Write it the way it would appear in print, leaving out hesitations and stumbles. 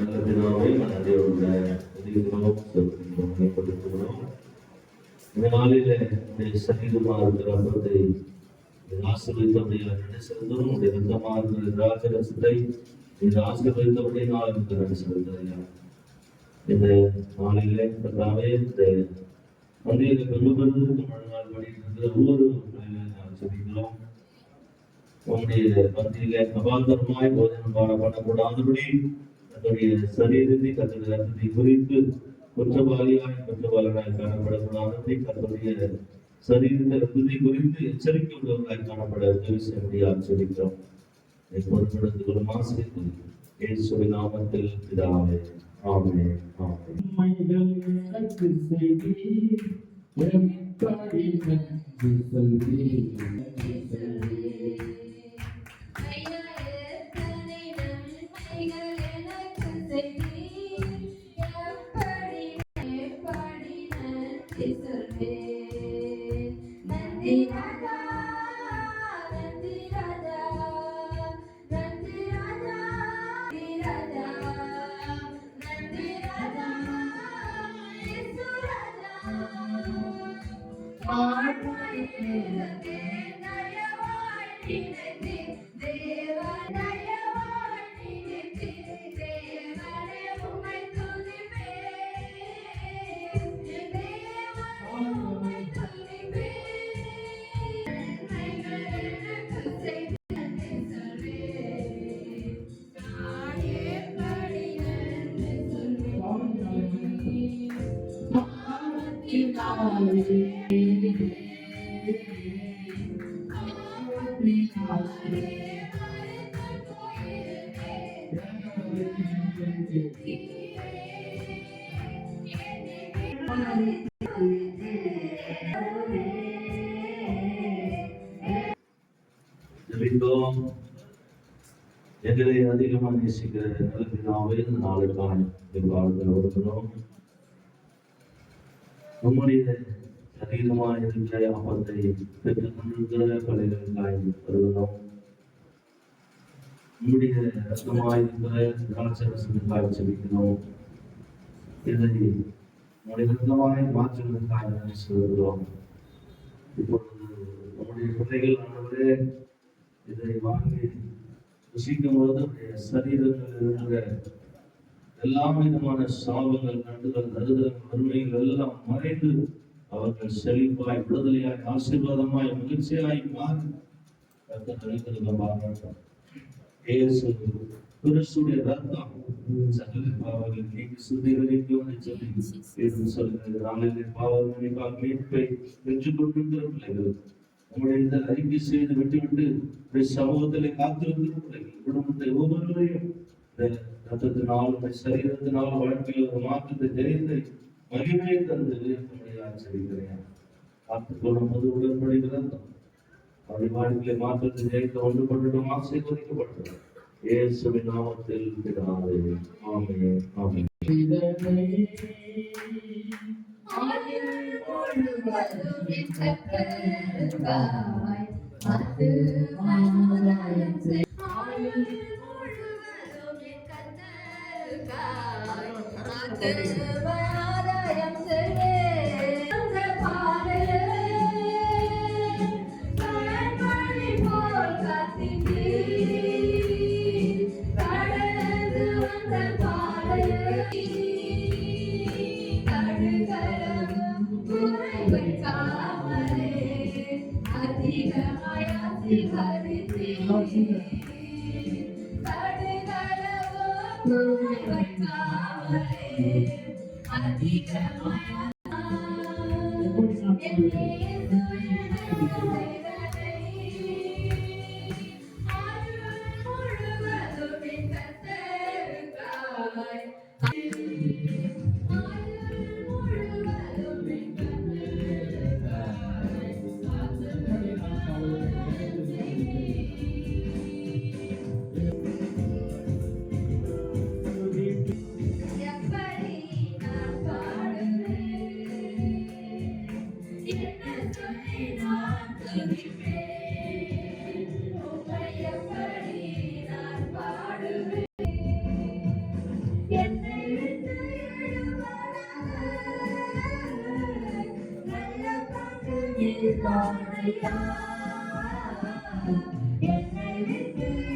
பிதாவே, இந்த நாளிலே சரீரமாக இருக்கிற அப்பத்தை ஆசீர்வதித்தபடியா செலுத்தும் உடைய ரத்தமாக இருக்கிற திராட்சரசத்தை இந்த ஆசீர்வதித்தபடியே நாள் இருக்கிற செலுத்துறையா இந்த நாளிலே கர்த்தாவே இந்த பந்தியில கொண்டு வருவதற்கு முன்னாள் படிக்கிற ஒவ்வொரு நாம் சொல்லிக்கிறோம். உங்களுடைய பந்தியில அபாந்தரமாய் போதனம் பண்ணக்கூடாதபடி தன்னுடைய சரீரத்தை தன்னுடைய ரத்தத்தை குறித்து குற்றவாளியாய் காணப்படக்கூடாதபடி தன்னுடைய சரீரத்தை ரத்தத்தை குறித்து எச்சரிக்கை உள்ளவர்களாய் காணப்பட உதவி செய்ய முடியாது சொல்லிக்கிறோம். பொறுப்படுத்திக் கொள்ளும் ஆசிரியர் இயேசுவின் நாமத்தில் பிதாவே, ஆமென். எங்களை அதிகமாக நேசிக்கிற நல்ல பிதாவே, இந்த நாளுக்கான காலத்தில் வருகிறோம். உம்முடைய அதிகமாக இருக்கிற அப்பத்தை பெற்றுக் கொண்டிருக்கிற பள்ளிகளுக்காய் வருகிறோம். உம்முடைய ரத்தமாக இருக்கிற திராட்சரசத்துக்காக செபிக்கிறோம். இதை உங்களுடைய ரத்தமாக மாற்றுவதற்காக சொல்கிறோம். இப்பொழுது உங்களுடைய பிள்ளைகள் ஆனவரே இதை வாங்கி ருசிக்கும் போது சரீரத்தில் இருக்கிற எல்லா விதமான சாபங்கள், நண்டுகள், தருதல், வறுமைகள் எல்லாம் மறைந்து அவர்கள் செழிப்பாய், விடுதலையாய், ஆசீர்வாதமாய், மகிழ்ச்சியாய் மாறி பாராட்டம். இயேசு கிறிஸ்துடைய ரத்தம் சகல பாவங்கள் நீக்கி சுத்திகரிக்கும் சொல்லி சொல்லுகிறது. நாளிலே பாவம் நினைப்பால் மீட்பை பெற்றுக் கொண்டிருக்கிற பிள்ளைகள் உங்களுடைய இந்த அறிக்கை செய்து விட்டுவிட்டு சமூகத்திலே காத்திருக்கிற பிள்ளைகள் குடும்பத்தை ஒவ்வொருவரையும் ரத்தத்தினால் சரீரத்தினால் வாழ்க்கையில் ஒரு மாற்றத்தை தெரிந்து மகிமையை தந்து ஆச்சரிக்கிறேன். காத்துக்கொள்ளும் போது உடன்படி ரத்தம் அவருடைய வாழ்க்கையை மாற்றத்தை ஜெயிக்க ஒன்று கொண்டிடும் ஆசீர்வதிக்கப்பட்டது. இயேசுவின் நாமத்தில் பிதாவே, ஆமென். ஆமென். என்னை விட்டு எழுவானாக. நல்ல பாட்டு நீதானையா. என்னை விட்டு